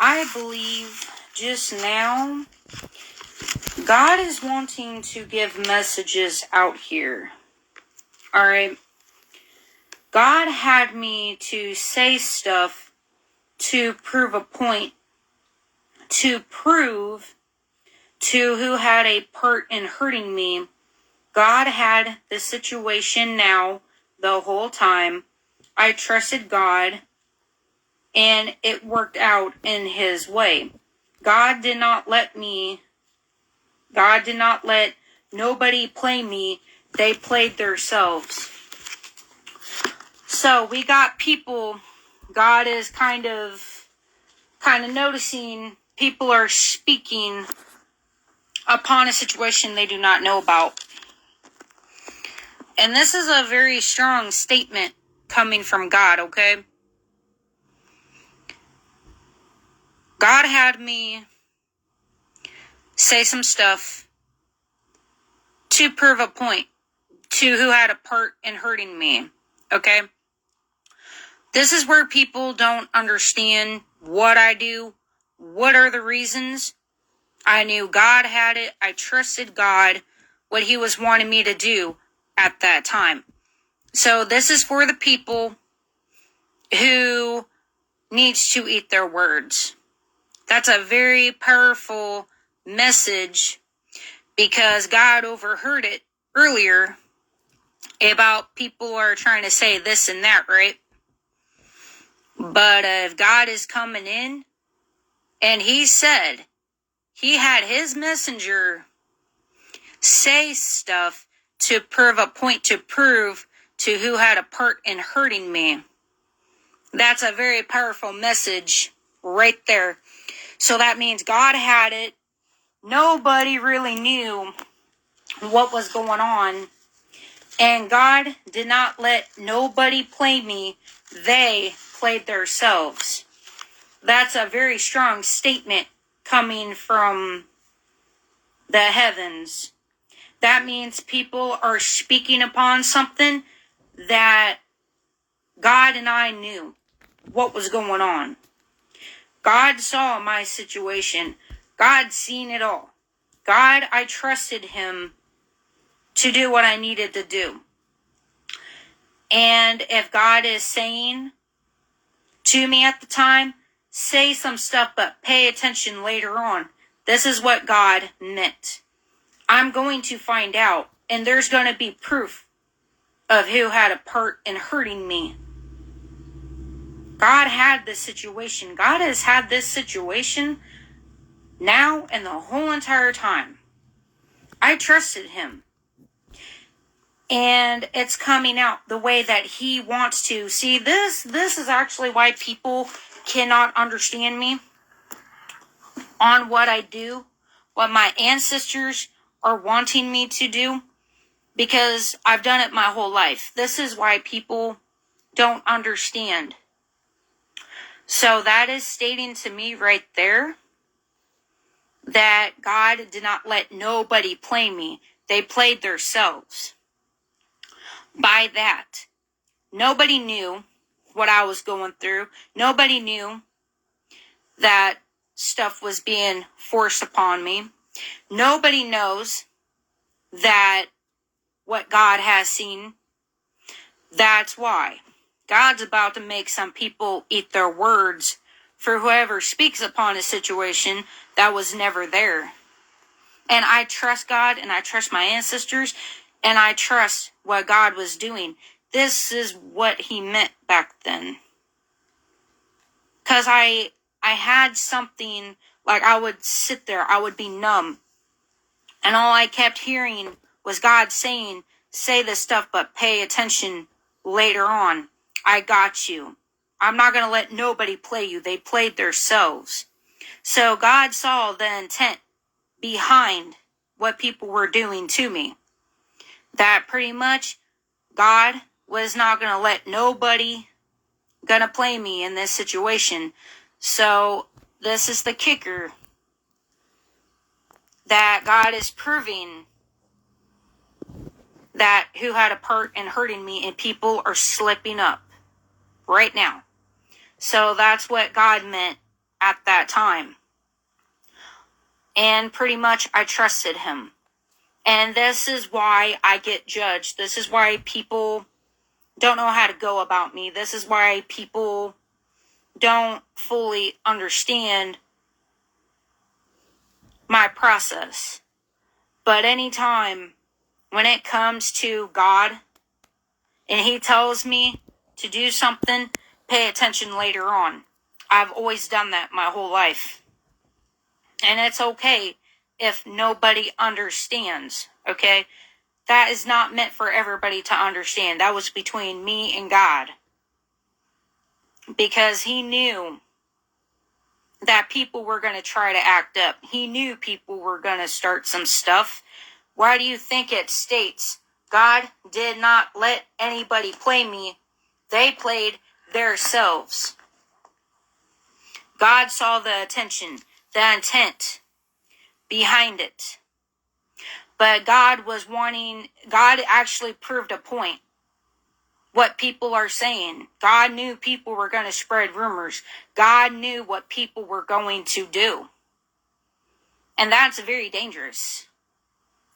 I believe just now God is wanting to give messages out here. Alright? God had me to say stuff to prove a point, to prove to who had a part in hurting me. God had the situation now the whole time. I trusted God, and it worked out in His way. God did not let nobody play me. They played themselves. So we got people, God is kind of noticing people are speaking upon a situation they do not know about. And this is a very strong statement coming from God, okay? God had me say some stuff to prove a point to who had a part in hurting me, okay? This is where people don't understand what I do. What are the reasons? I knew God had it. I trusted God, what He was wanting me to do at that time. So this is for the people who needs to eat their words. That's a very powerful message because God overheard it earlier about people are trying to say this and that, right? But if God is coming in and He said He had His messenger say stuff to prove a point, to prove to who had a part in hurting me, that's a very powerful message right there. So that means God had it. Nobody really knew what was going on. And God did not let nobody play me. They played themselves. That's a very strong statement coming from the heavens. That means people are speaking upon something that God and I knew what was going on. God saw my situation. God seen it all. God, I trusted Him to do what I needed to do. And if God is saying to me at the time, say some stuff, but pay attention later on. This is what God meant. I'm going to find out, and there's going to be proof of who had a part in hurting me. God had this situation. God has had this situation now and the whole entire time. I trusted Him. And it's coming out the way that He wants to. See, this is actually why people cannot understand me on what I do, what my ancestors are wanting me to do, because I've done it my whole life. This is why people don't understand. So that is stating to me right there that God did not let nobody play me. They played themselves. By that, nobody knew what I was going through. Nobody knew that stuff was being forced upon me. Nobody knows that what God has seen. That's why God's about to make some people eat their words for whoever speaks upon a situation that was never there. And I trust God, and I trust my ancestors, and I trust what God was doing. This is what He meant back then. Because I had something, like I would sit there, I would be numb. And all I kept hearing was God saying, say this stuff, but pay attention later on. I got you. I'm not going to let nobody play you. They played themselves. So God saw the intent behind what people were doing to me. That pretty much God was not going to let nobody going to play me in this situation. So this is the kicker, that God is proving that who had a part in hurting me, and people are slipping up right now. So that's what God meant at that time. And pretty much I trusted him. And this is why I get judged. This is why people don't know how to go about me. This is why people don't fully understand my process. But anytime when it comes to God and he tells me to do something, pay attention later on. I've always done that my whole life. And it's okay if nobody understands, okay? That is not meant for everybody to understand. That was between me and God. Because he knew that people were going to try to act up. He knew people were going to start some stuff. Why do you think it states, God did not let anybody play me? They played themselves. God saw the intention, the intent behind it. But God actually proved a point. What people are saying. God knew people were going to spread rumors. God knew what people were going to do. And that's very dangerous.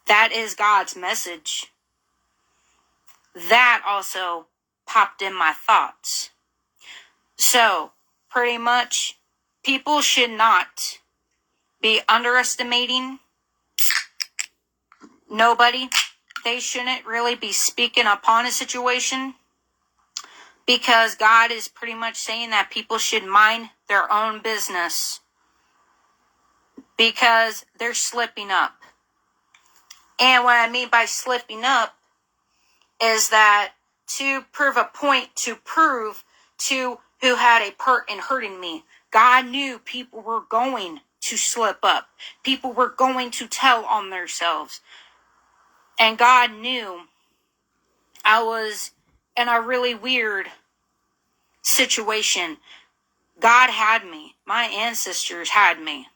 That is God's message. That also popped in my thoughts. So, pretty much, people should not be underestimating nobody. They shouldn't really be speaking upon a situation. Because God is pretty much saying that people should mind their own business. Because they're slipping up. And what I mean by slipping up is that to prove a point, to prove to who had a part in hurting me. God knew people were going to slip up. People were going to tell on themselves. And God knew I was in a really weird situation. God had me. My ancestors had me.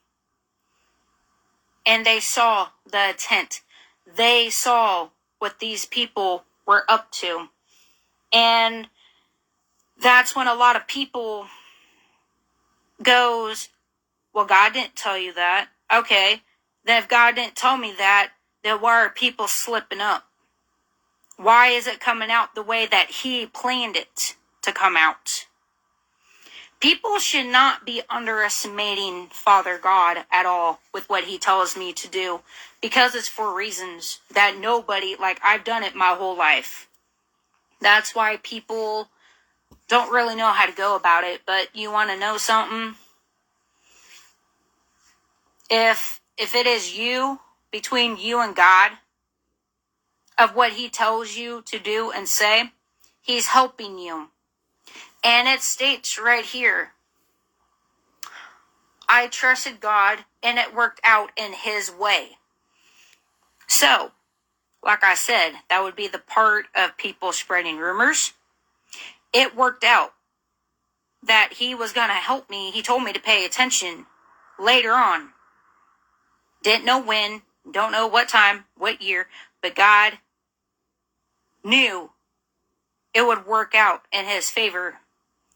And they saw the intent. They saw what these people were up to. And that's when a lot of people goes, well, God didn't tell you that. Okay, then if God didn't tell me that, then why are people slipping up? Why is it coming out the way that he planned it to come out? People should not be underestimating Father God at all with what he tells me to do. Because it's for reasons that nobody, like I've done it my whole life. That's why people don't really know how to go about it. But you want to know something? If it is you, between you and God, of what he tells you to do and say, he's helping you. And it states right here, I trusted God and it worked out in his way. So, like I said, that would be the part of people spreading rumors. It worked out that he was going to help me. He told me to pay attention later on. Didn't know when, don't know what time, what year, but God knew it would work out in his favor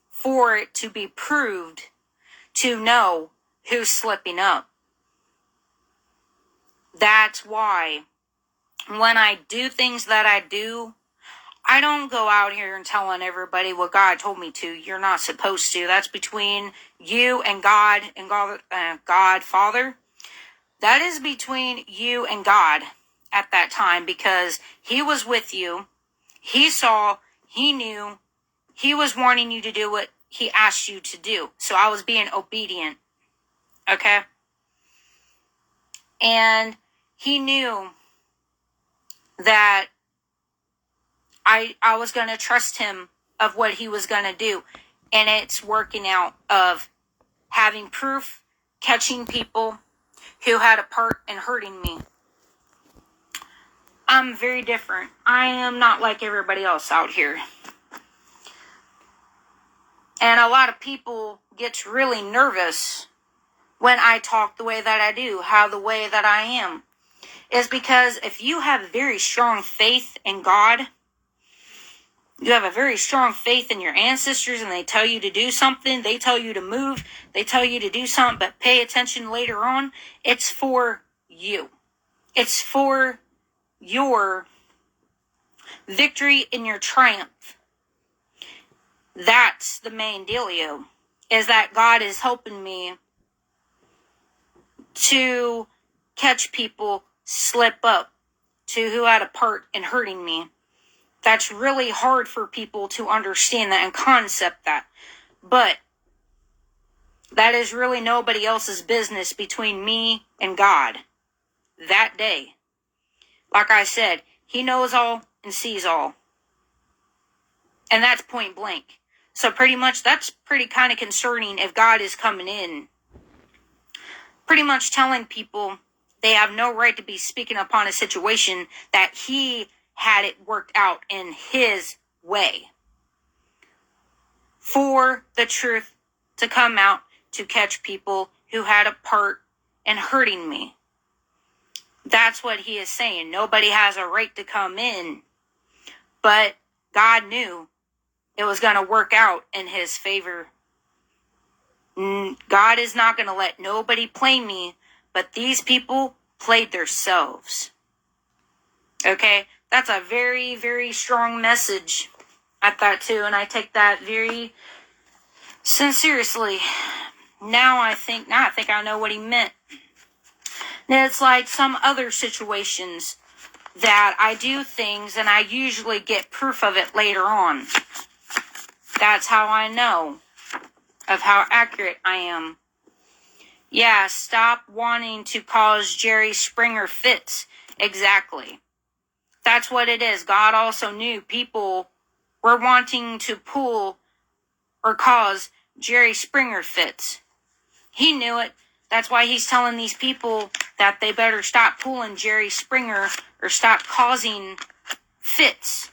for it to be proved to know who's slipping up. That's why when I do things that I do, I don't go out here and telling everybody what God told me to. You're not supposed to. That's between you and God God Father. That is between you and God at that time, because he was with you. He saw, he knew, he was wanting you to do what he asked you to do. So I was being obedient. Okay? And he knew that I was going to trust him of what he was going to do. And it's working out of having proof, catching people who had a part in hurting me. I'm very different. I am not like everybody else out here. And a lot of people get really nervous when I talk the way that I do, the way that I am. Is because if you have very strong faith in God, You have a very strong faith in your ancestors and they tell you to do something, they tell you to move, they tell you to do something, but pay attention later on. It's for you. It's for your victory and your triumph. That's the main dealio, is that God is helping me to catch people slip up to who had a part in hurting me. That's really hard for people to understand that and concept that. But that is really nobody else's business between me and God that day. Like I said, he knows all and sees all. And that's point blank. So pretty much that's pretty kind of concerning if God is coming in, pretty much telling people they have no right to be speaking upon a situation that he had it worked out in his way for the truth to come out to catch people who had a part in hurting me. That's what he is saying. Nobody has a right to come in, but God knew it was going to work out in his favor. God is not going to let nobody play me, but these people played themselves. Okay? That's a very, very strong message. I thought too, and I take that very sincerely. Now I think I know what he meant. And it's like some other situations that I do things and I usually get proof of it later on. That's how I know of how accurate I am. Yeah, stop wanting to cause Jerry Springer fits. Exactly. That's what it is. God also knew people were wanting to pull or cause Jerry Springer fits. He knew it. That's why he's telling these people that they better stop pulling Jerry Springer or stop causing fits.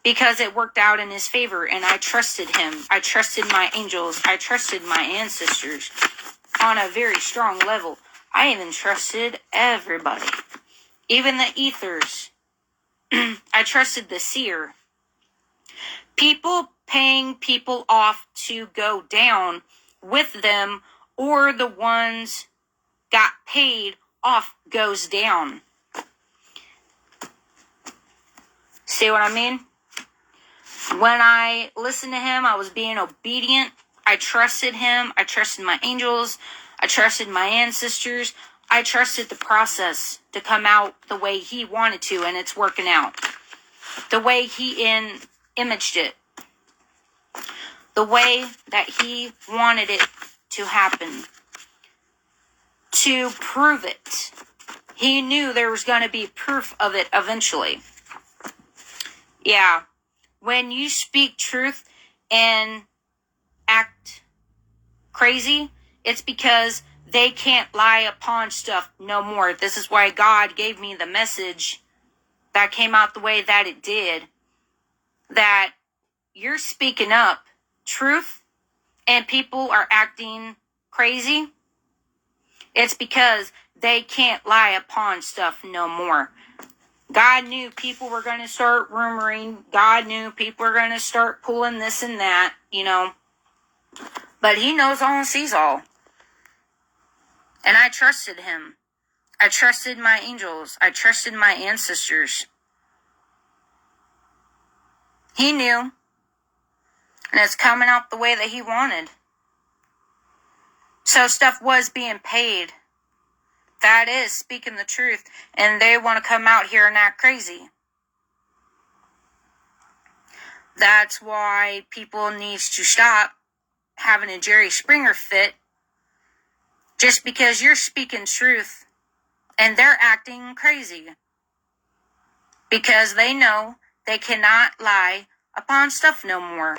Because it worked out in his favor and I trusted him. I trusted my angels. I trusted my ancestors on a very strong level. I even trusted everybody. Even the ethers. I trusted the seer. People paying people off to go down with them, or the ones got paid off goes down. See what I mean? When I listened to him, I was being obedient. I trusted him. I trusted my angels. I trusted my ancestors. I trusted the process to come out the way he wanted to, and it's working out. The way he imaged it. The way that he wanted it to happen. To prove it. He knew there was going to be proof of it eventually. Yeah. When you speak truth and act crazy, it's because they can't lie upon stuff no more. This is why God gave me the message that came out the way that it did. That you're speaking up truth and people are acting crazy. It's because they can't lie upon stuff no more. God knew people were going to start rumoring. God knew people were going to start pulling this and that, you know. But he knows all and sees all. And I trusted him. I trusted my angels. I trusted my ancestors. He knew. And it's coming out the way that he wanted. So stuff was being paid. That is speaking the truth. And they want to come out here and act crazy. That's why people need to stop having a Jerry Springer fit. Just because you're speaking truth and they're acting crazy. Because they know they cannot lie upon stuff no more.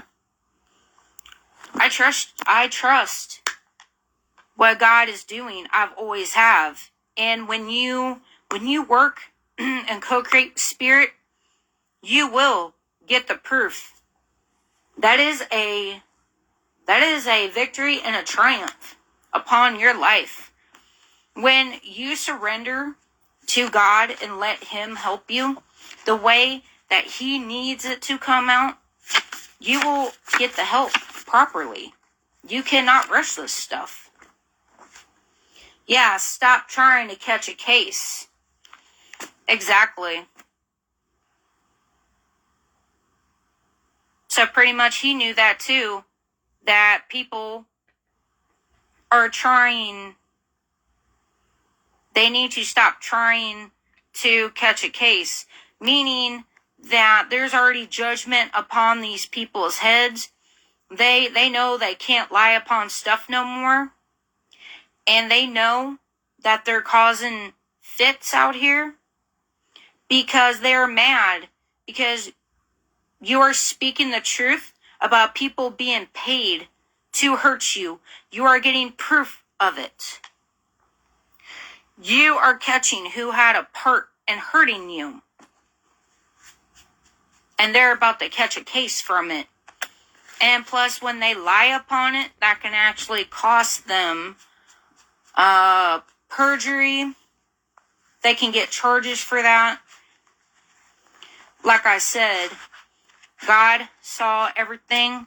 I trust what God is doing. I've always have. And when you work and co-create with Spirit, you will get the proof. That is a victory and a triumph upon your life. When you surrender to God and let him help you, the way that he needs it to come out, you will get the help properly. You cannot rush this stuff. Yeah, stop trying to catch a case. Exactly. So pretty much he knew that too, that people are trying, they need to stop trying to catch a case, meaning that there's already judgment upon these people's heads. They know they can't lie upon stuff no more, and they know that they're causing fits out here because they're mad, because you are speaking the truth about people being paid to hurt you. You are getting proof of it. You are catching who had a part in hurting you. And they're about to catch a case from it. And plus, when they lie upon it, that can actually cost them perjury. They can get charges for that. Like I said, God saw everything,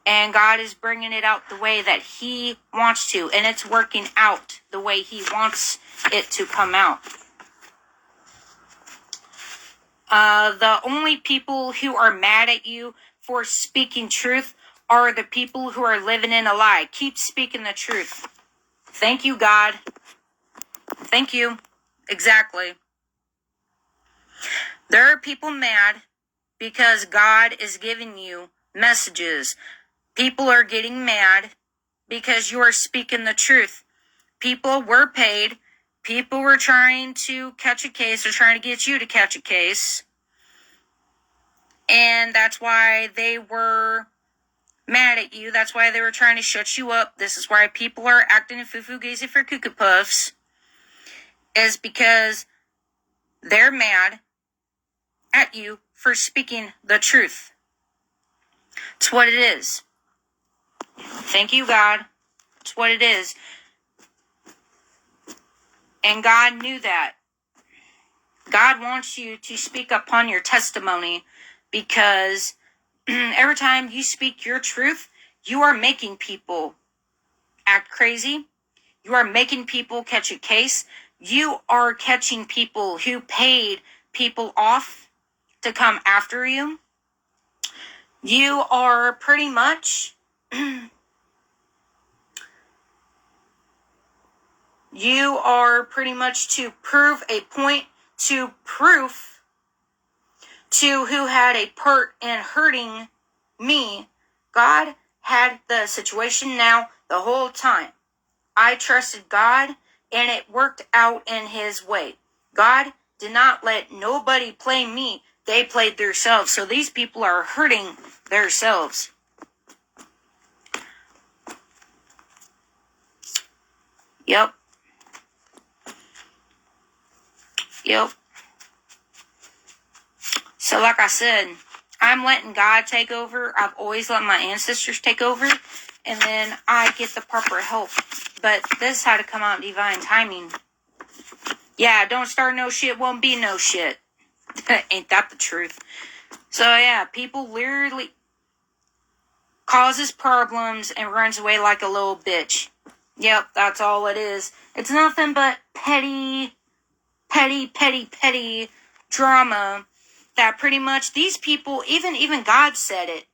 and God is bringing it out the way that he wants to, and it's working out the way he wants it to come out. The only people who are mad at you for speaking truth are the people who are living in a lie. Keep speaking the truth. Thank you, God. Thank you. Exactly. There are people mad because God is giving you messages. People are getting mad because you are speaking the truth. People were paid. People were trying to catch a case or trying to get you to catch a case. And that's why they were mad at you. That's why they were trying to shut you up. This is why people are acting foo-foo-gazy for cuckoo puffs. Is because they're mad at you for speaking the truth. It's what it is. Thank you, God. It's what it is. And God knew that. God wants you to speak upon your testimony, because every time you speak your truth, you are making people act crazy. You are making people catch a case. You are catching people who paid people off to come after you. You are pretty much to prove a point, to proof to who had a part in hurting me. God had the situation now the whole time. I trusted God, and it worked out in his way. God did not let nobody play me. They played themselves. So these people are hurting themselves. Yep. So like I said, I'm letting God take over. I've always let my ancestors take over. And then I get the proper help. But this had to come out in divine timing. Yeah, don't start no shit, won't be no shit. Ain't that the truth? So yeah, people literally causes problems and runs away like a little bitch. Yep, that's all it is. It's nothing but petty drama that pretty much these people, even God said it.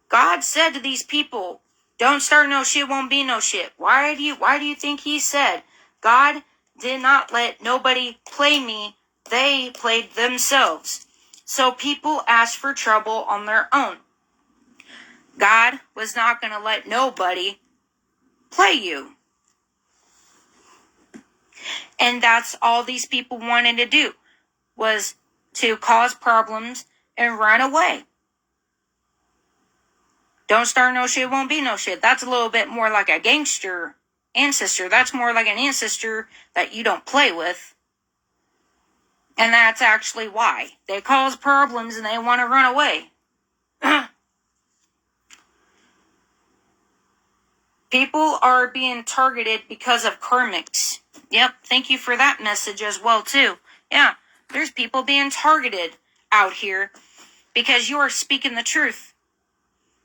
God said to these people, don't start no shit, won't be no shit. Why do you think he said? God did not let nobody play me. They played themselves. So people asked for trouble on their own. God was not going to let nobody play you. And that's all these people wanted to do, was to cause problems and run away. Don't start no shit, won't be no shit. That's a little bit more like a gangster ancestor. That's more like an ancestor that you don't play with. And that's actually why. They cause problems and they want to run away. People are being targeted because of karmics. Yep, thank you for that message as well, too. Yeah, there's people being targeted out here because you are speaking the truth.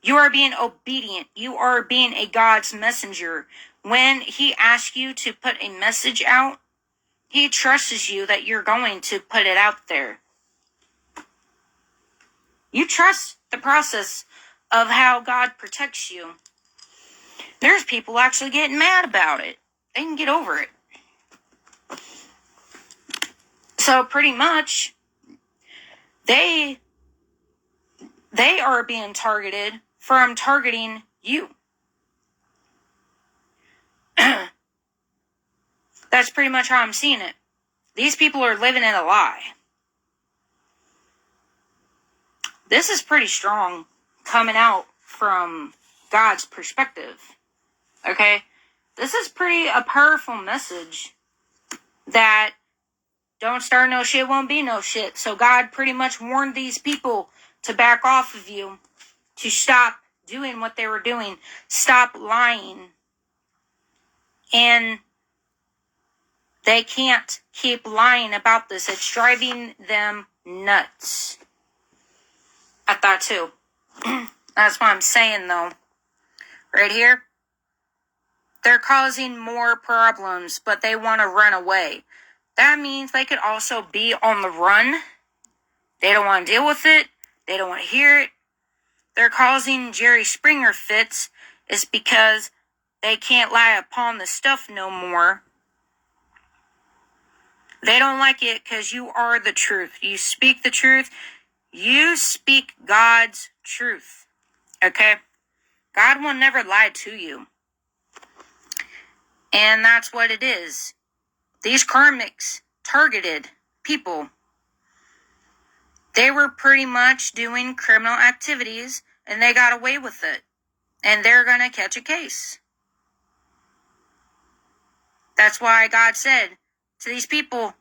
You are being obedient. You are being a God's messenger. When he asks you to put a message out, he trusts you that you're going to put it out there. You trust the process of how God protects you. There's people actually getting mad about it. They can get over it. So pretty much, they are being targeted from targeting you. That's pretty much how I'm seeing it. These people are living in a lie. This is pretty strong coming out from God's perspective. Okay? This is a powerful message that don't start no shit, won't be no shit. So God pretty much warned these people to back off of you, to stop doing what they were doing, stop lying. And they can't keep lying about this. It's driving them nuts. I thought too. That's what I'm saying though. Right here. They're causing more problems, but they want to run away. That means they could also be on the run. They don't want to deal with it. They don't want to hear it. They're causing Jerry Springer fits is because they can't lie upon the stuff no more. They don't like it because you are the truth. You speak the truth. You speak God's truth. Okay? God will never lie to you. And that's what it is. These karmics targeted people. They were pretty much doing criminal activities and they got away with it. And they're going to catch a case. That's why God said to these people,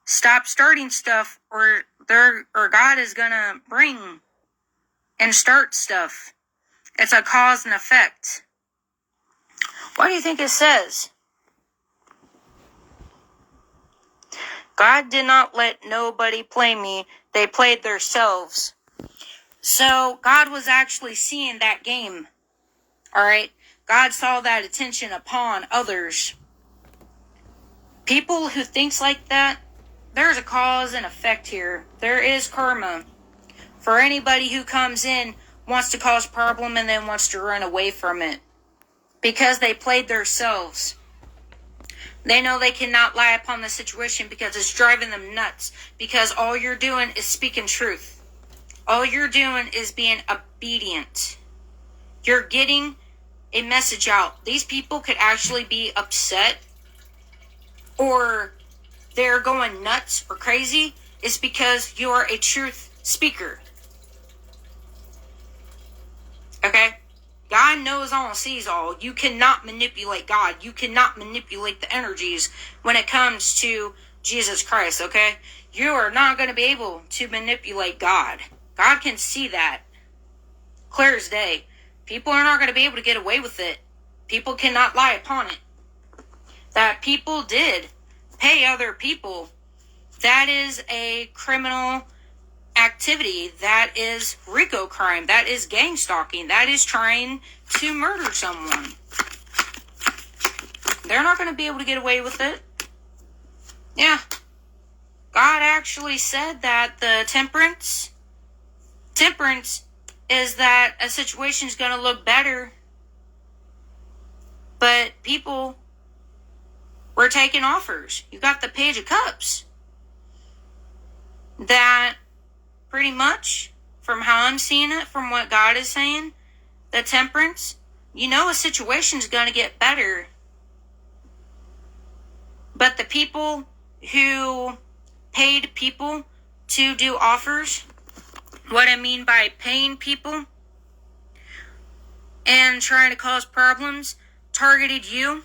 stop starting stuff or God is going to bring and start stuff. It's a cause and effect. What do you think it says? God did not let nobody play me. They played themselves. So God was actually seeing that game. Alright? God saw that attention upon others. People who thinks like that, there's a cause and effect here. There is karma. For anybody who comes in, wants to cause problem and then wants to run away from it. Because they played themselves. They know they cannot lie upon the situation because it's driving them nuts. Because all you're doing is speaking truth. All you're doing is being obedient. You're getting a message out. These people could actually be upset or they're going nuts or crazy. It's because you're a truth speaker. Okay? God knows all and sees all. You cannot manipulate God. You cannot manipulate the energies when it comes to Jesus Christ, okay? You are not going to be able to manipulate God. God can see that. Clear as day. People are not going to be able to get away with it. People cannot lie upon it. That people did pay other people. That is a criminal activity. That is RICO crime. That is gang stalking. That is trying to murder someone. They're not going to be able to get away with it. Yeah. God actually said that the temperance is that a situation is going to look better, but people were taking offers. You got the Page of Cups. That pretty much, from how I'm seeing it, from what God is saying, the temperance, you know a situation's going to get better. But the people who paid people to do offers, what I mean by paying people and trying to cause problems, targeted you,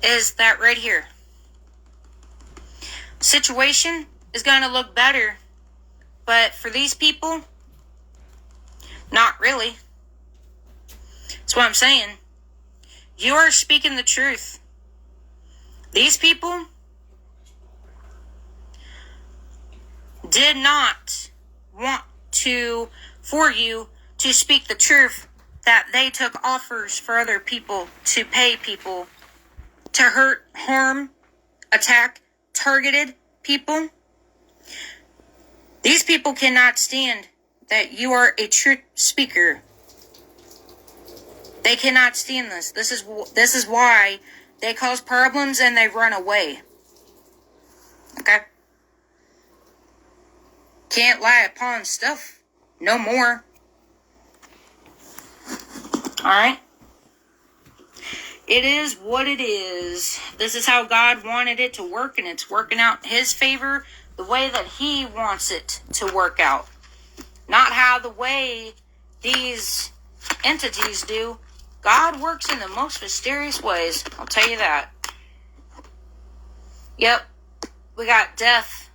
is that right here. Situation is going to look better. But for these people, not really. That's what I'm saying. You are speaking the truth. These people did not want for you to speak the truth, that they took offers for other people to pay people to hurt, harm, attack, targeted people. These people cannot stand that you are a truth speaker. They cannot stand this. This is why they cause problems and they run away. Okay? Can't lie upon stuff no more. Alright? It is what it is. This is how God wanted it to work, and it's working out His favor the way that He wants it to work out. Not how the way these entities do. God works in the most mysterious ways. I'll tell you that. Yep. We got death.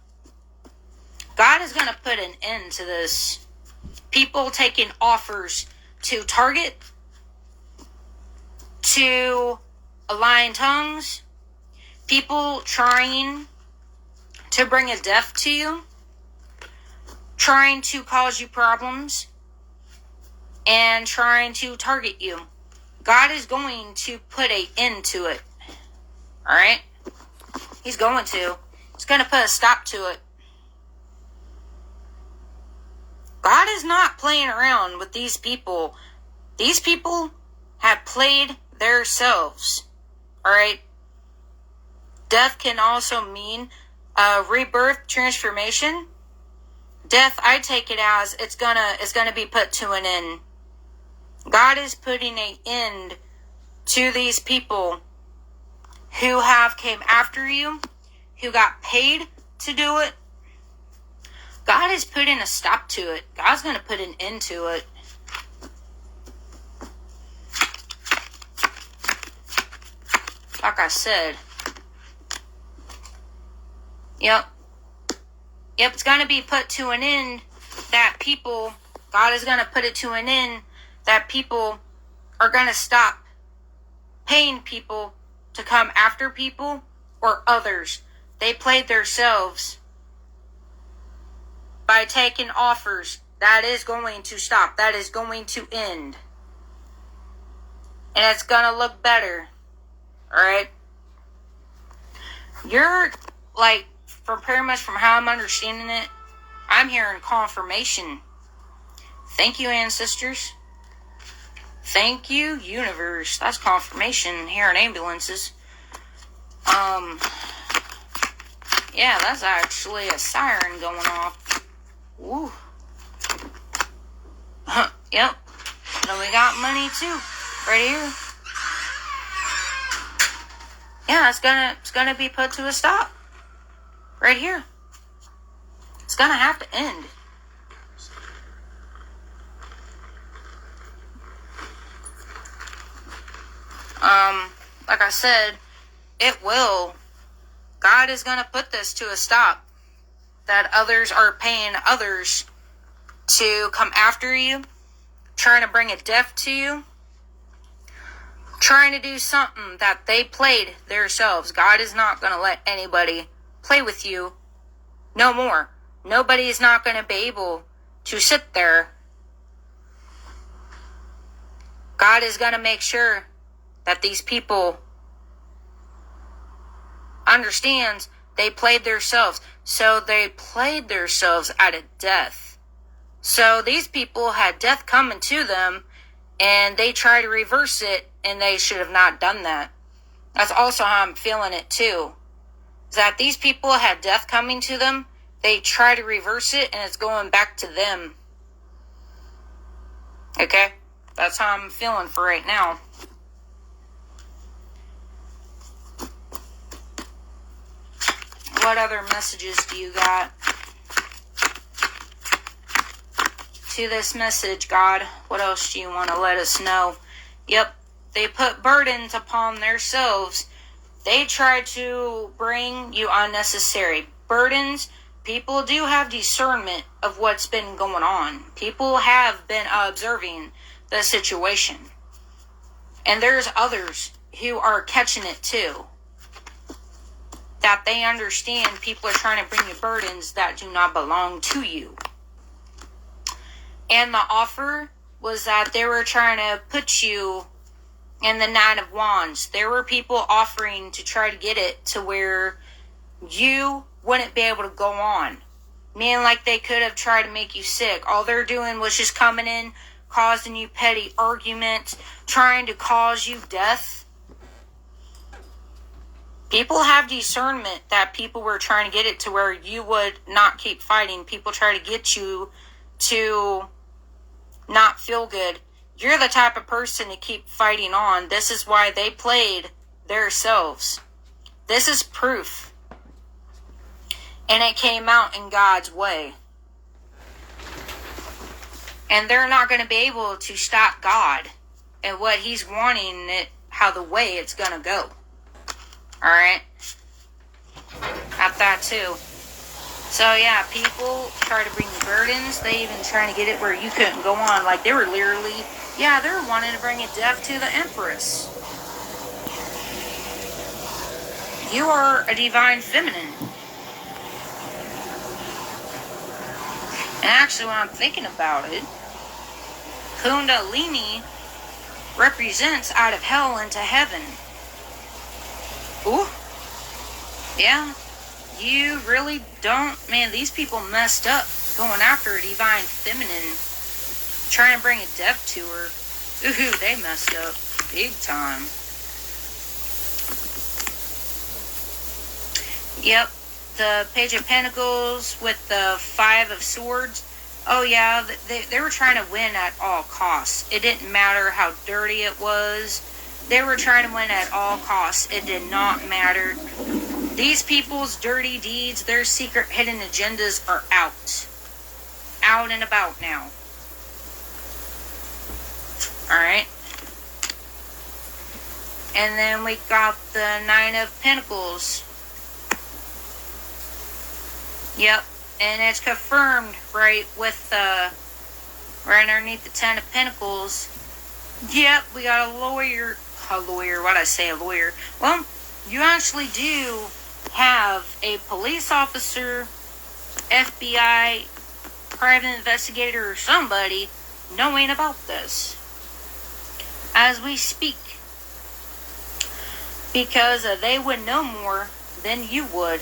God is going to put an end to this. People taking offers to target, to align tongues, people trying to bring a death to you, trying to cause you problems, and trying to target you. God is going to put an end to it. Alright? He's going to. He's going to put a stop to it. God is not playing around with these people. These people have played themselves. Alright? Death can also mean rebirth, transformation. Death, I take it as it's gonna be put to an end. God is putting an end to these people who have came after you, who got paid to do it. God is putting a stop to it. God's going to put an end to it. Like I said. Yep, it's going to be put to an end that people, God is going to put it to an end that people are going to stop paying people to come after people or others. They played themselves by taking offers. That is going to stop. That is going to end. And it's going to look better. Alright? You're, like, from pretty much from how I'm understanding it, I'm hearing confirmation. Thank you, ancestors. Thank you, universe. That's confirmation here in ambulances. Yeah, that's actually a siren going off. Woo. Yep. Then we got money too. Right here. Yeah, it's gonna be put to a stop. Right here. It's gonna have to end. Like I said, it will. God is gonna put this to a stop. That others are paying others to come after you, trying to bring a death to you, trying to do something that they played themselves. God is not going to let anybody play with you no more. Nobody is not going to be able to sit there. God is going to make sure that these people understands they played themselves. So they played themselves out of death. So these people had death coming to them, and they tried to reverse it, and they should have not done that. That's also how I'm feeling it too. Is that these people had death coming to them, they try to reverse it, and it's going back to them. Okay? That's how I'm feeling for right now. What other messages do you got to this message, God? What else do you want to let us know? Yep, they put burdens upon themselves. They try to bring you unnecessary burdens. People do have discernment of what's been going on. People have been observing the situation. And there's others who are catching it too. that they understand people are trying to bring you burdens that do not belong to you. And the offer was that they were trying to put you in the Nine of Wands. There were people offering to try to get it to where you wouldn't be able to go on. Meaning like they could have tried to make you sick. All they're doing was just coming in, causing you petty arguments, trying to cause you death. People have discernment that people were trying to get it to where you would not keep fighting. People try to get you to not feel good. You're the type of person to keep fighting on. This is why they played themselves. This is proof. And it came out in God's way. And they're not going to be able to stop God and what He's wanting it, how the way it's going to go. Alright? Got that too. So yeah, people try to bring you burdens. They even trying to get it where you couldn't go on. Like they were literally, they were wanting to bring a death to the Empress. You are a divine feminine. And actually, when I'm thinking about it, Kundalini represents out of hell into heaven. Ooh. Yeah. You really don't... Man, these people messed up going after a divine feminine. Trying to bring a death to her. Ooh, they messed up. Big time. Yep. The Page of Pentacles with the Five of Swords. Oh yeah, they were trying to win at all costs. It didn't matter how dirty it was. They were trying to win at all costs. It did not matter. These people's dirty deeds, their secret hidden agendas are out. Out and about now. Alright. And then we got the Nine of Pentacles. Yep, and it's confirmed right with right underneath the Ten of Pentacles. Yep, we got a lawyer. Why'd I say a lawyer? Well, you actually do have a police officer, FBI, private investigator, or somebody knowing about this as we speak. Because they would know more than you would.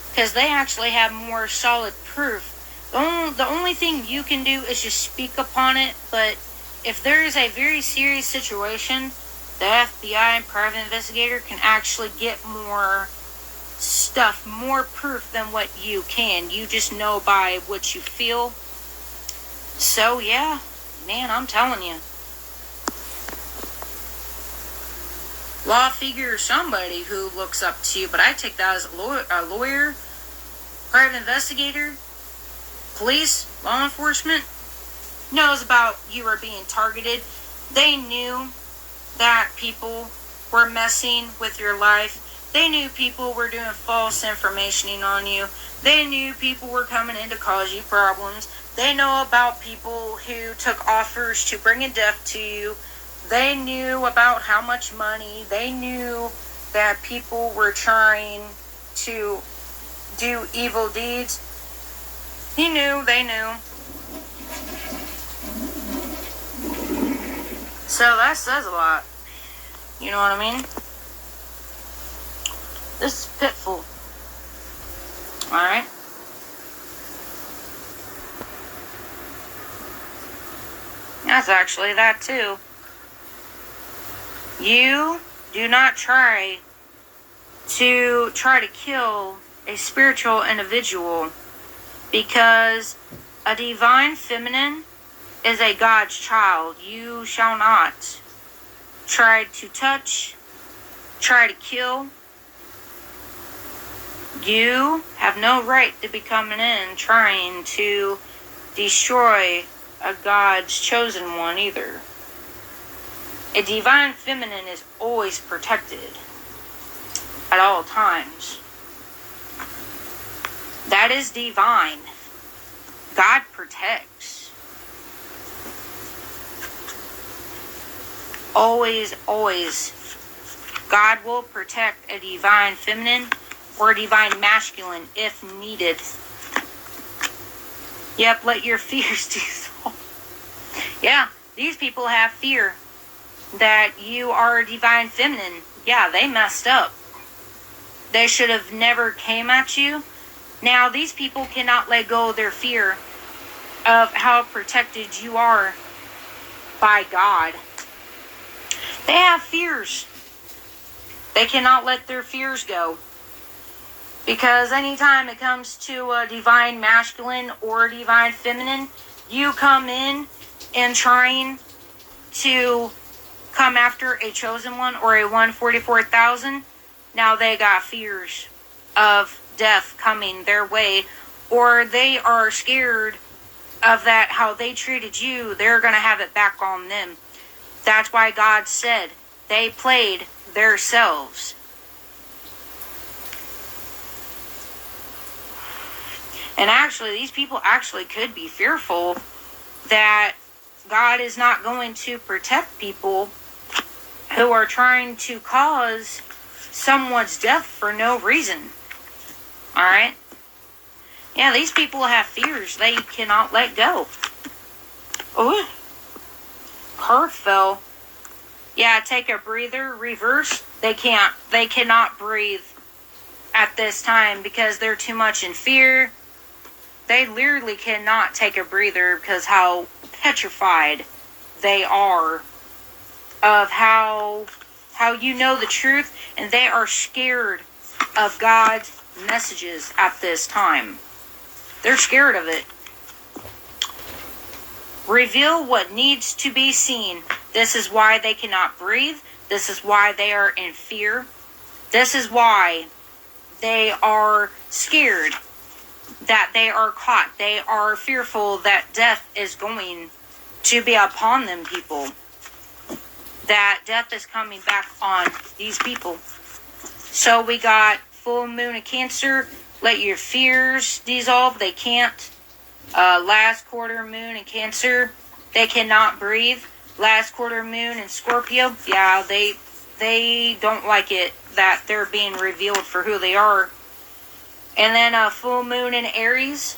Because they actually have more solid proof. The only thing you can do is just speak upon it. But if there is a very serious situation, the FBI and private investigator can actually get more stuff, more proof than what you can. You just know by what you feel. So yeah, man, I'm telling you. Law figure or somebody who looks up to you, but I take that as a lawyer, private investigator, police, law enforcement, knows about you are being targeted. They knew that people were messing with your life. They knew people were doing false information on you. They knew people were coming in to cause you problems. They know about people who took offers to bring a death to you. They knew about how much money. They knew that people were trying to do evil deeds. He knew, they knew. So that says a lot. You know what I mean? This is pitiful. Alright? That's actually that too. You do not try to kill a spiritual individual, because a divine feminine is a God's child. You shall not try to touch, try to kill. You have no right to be coming in trying to destroy a God's chosen one either. A divine feminine is always protected at all times. That is divine. God protects. Always, always. God will protect a divine feminine or divine masculine if needed. Yep, let your fears dissolve. Yeah, these people have fear that you are divine feminine. Yeah, they messed up. They should have never came at you. Now, these people cannot let go of their fear of how protected you are by God. They have fears. They cannot let their fears go. Because anytime it comes to a divine masculine or a divine feminine, you come in and trying to come after a chosen one or a 144,000, now they got fears of death coming their way, or they are scared of that, how they treated you, they're going to have it back on them. That's why God said they played themselves. And actually, these people actually could be fearful that God is not going to protect people who are trying to cause someone's death for no reason. Alright? Yeah, these people have fears they cannot let go. Ooh. Perth fell. Yeah, take a breather, reverse. They can't. They cannot breathe at this time because they're too much in fear. They literally cannot take a breather because how petrified they are of how you know the truth, and they are scared of God's messages at this time. They're scared of it. Reveal what needs to be seen. This is why they cannot breathe. This is why they are in fear. This is why they are scared that they are caught. They are fearful that death is going to be upon them, people. That death is coming back on these people. So we got full moon of Cancer. Let your fears dissolve. They can't. Last quarter moon in Cancer. They cannot breathe. Last quarter moon in Scorpio. Yeah, they don't like it that they're being revealed for who they are. And then a full moon in Aries.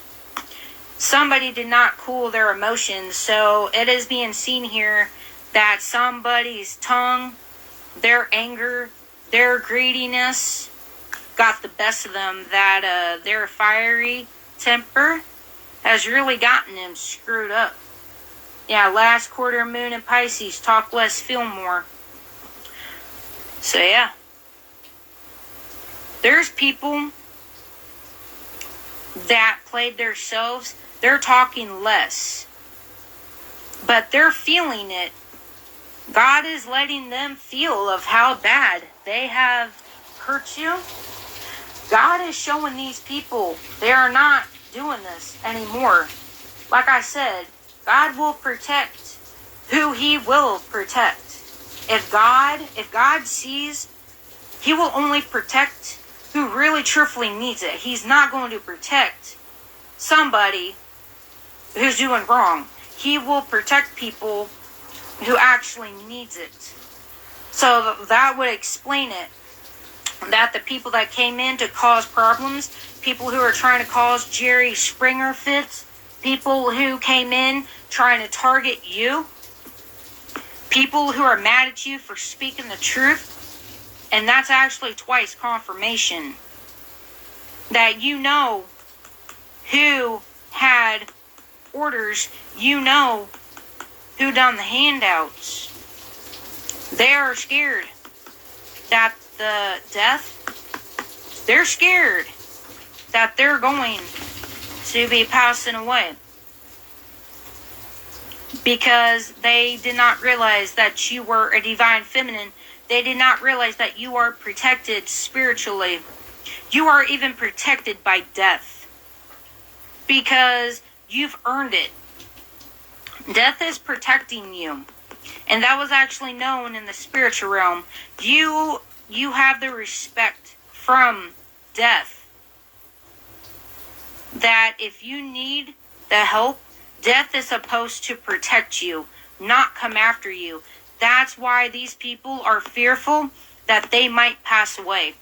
Somebody did not cool their emotions. So it is being seen here that somebody's tongue, their anger, their greediness got the best of them. That their fiery temper has really gotten them screwed up. Yeah, last quarter moon in Pisces. Talk less, feel more. So yeah. There's people that played themselves. They're talking less, but they're feeling it. God is letting them feel of how bad they have hurt you. God is showing these people they are not doing this anymore. Like I said, God will protect who He will protect. If God sees, He will only protect who really truthfully needs it. He's not going to protect somebody who's doing wrong. He will protect people who actually needs it. So that would explain it. That the people that came in to cause problems, people who are trying to cause Jerry Springer fits, people who came in trying to target you, people who are mad at you for speaking the truth, and that's actually twice confirmation that you know who had orders, you know who done the handouts. They are scared that the death, they're scared that they're going to be passing away. Because they did not realize that you were a divine feminine. They did not realize that you are protected spiritually. You are even protected by death. Because you've earned it. Death is protecting you. And that was actually known in the spiritual realm. You have the respect from death. That if you need the help, death is supposed to protect you, not come after you. That's why these people are fearful that they might pass away.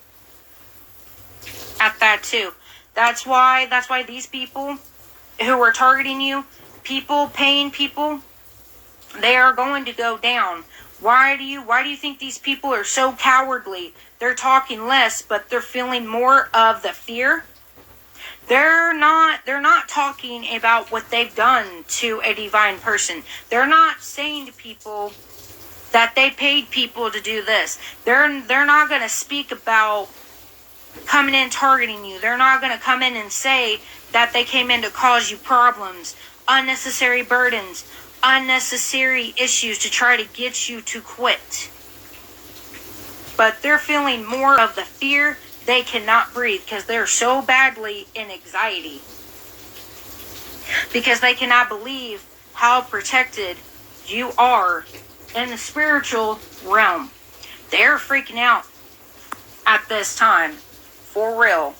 at that too. That's why these people who are targeting you, people, paying people, they are going to go down. Why do you think these people are so cowardly? They're talking less, but they're feeling more of the fear. They're not talking about what they've done to a divine person. They're not saying to people that they paid people to do this. They're not going to speak about coming in targeting you. They're not going to come in and say that they came in to cause you problems, unnecessary burdens, unnecessary issues to try to get you to quit. But they're feeling more of the fear. They cannot breathe because they're so badly in anxiety. Because they cannot believe how protected you are in the spiritual realm. They're freaking out at this time. For real.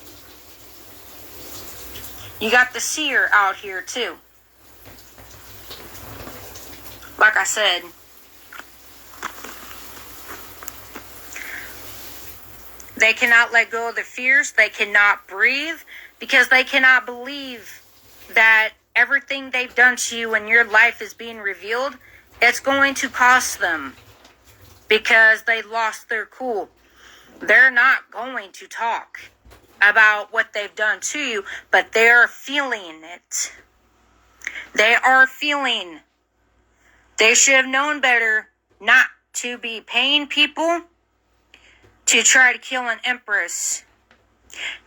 You got the seer out here too. Like I said, they cannot let go of their fears. They cannot breathe because they cannot believe that everything they've done to you and your life is being revealed. It's going to cost them because they lost their cool. They're not going to talk about what they've done to you, but they're feeling it. They are feeling. They should have known better not to be paying people to try to kill an empress.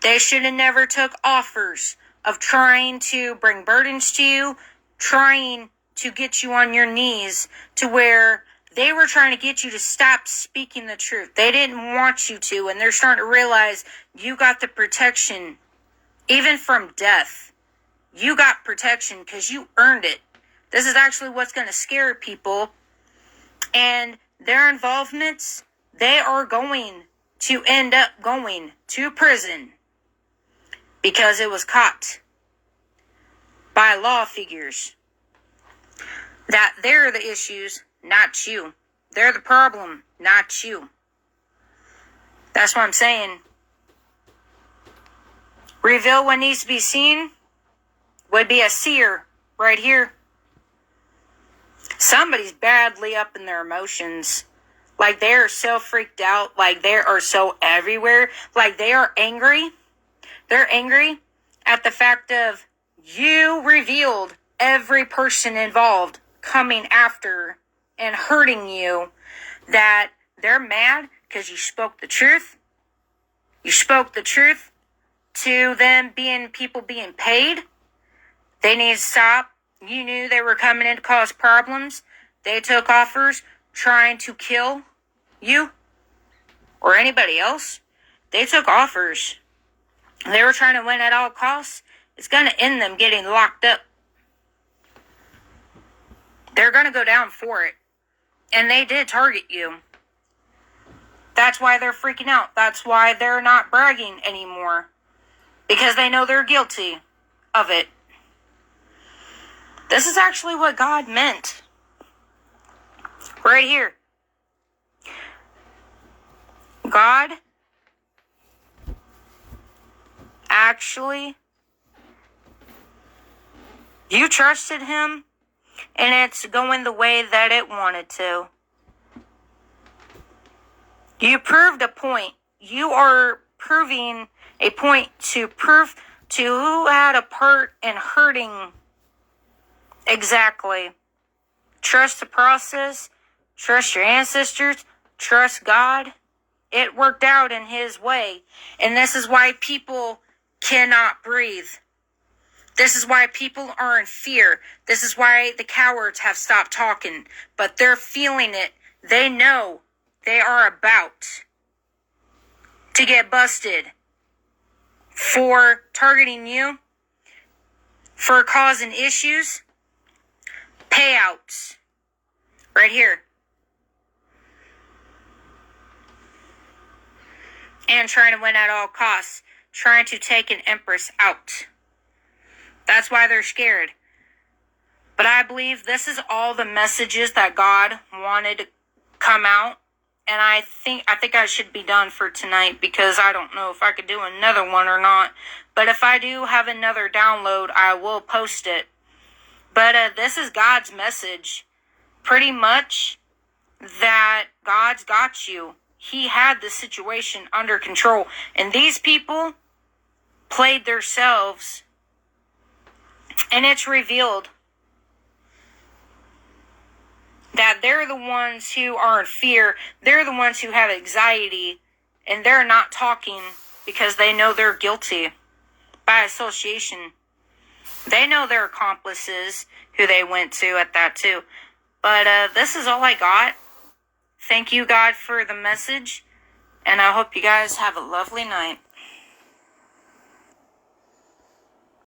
They should have never took offers of trying to bring burdens to you, trying to get you on your knees to where they were trying to get you to stop speaking the truth. They didn't want you to, and they're starting to realize you got the protection, even from death. You got protection because you earned it. This is actually what's going to scare people. And their involvements, they are going to end up going to prison because it was caught by law figures. That they're the issues, not you. They're the problem, not you. That's what I'm saying. Reveal what needs to be seen would be a seer right here. Somebody's badly up in their emotions. Like they are so freaked out. Like they are so everywhere. Like they are angry. They're angry at the fact of you revealed every person involved coming after and hurting you, that they're mad because you spoke the truth. You spoke the truth to them people being paid. They need to stop. You knew they were coming in to cause problems. They took offers trying to kill you or anybody else. They took offers. They were trying to win at all costs. It's going to end them getting locked up. They're going to go down for it. And they did target you. That's why they're freaking out. That's why they're not bragging anymore. Because they know they're guilty of it. This is actually what God meant. Right here. God actually, you trusted him, and it's going the way that it wanted to. You proved a point. You are proving a point to prove to who had a part in hurting exactly. Trust the process. Trust your ancestors. Trust God. It worked out in his way. And this is why people cannot breathe. This is why people are in fear. This is why the cowards have stopped talking. But they're feeling it. They know they are about to get busted for targeting you, for causing issues, payouts. Right here. And trying to win at all costs. Trying to take an empress out. That's why they're scared. But I believe this is all the messages that God wanted to come out And I think I should be done for tonight, because I don't know if I could do another one or not. But if I do have another download, I will post it. But this is God's message. Pretty much that God's got you. He had the situation under control. And these people played themselves. And it's revealed that they're the ones who are in fear. They're the ones who have anxiety. And they're not talking because they know they're guilty by association. They know their accomplices who they went to at that too. But this is all I got. Thank you, God, for the message. And I hope you guys have a lovely night.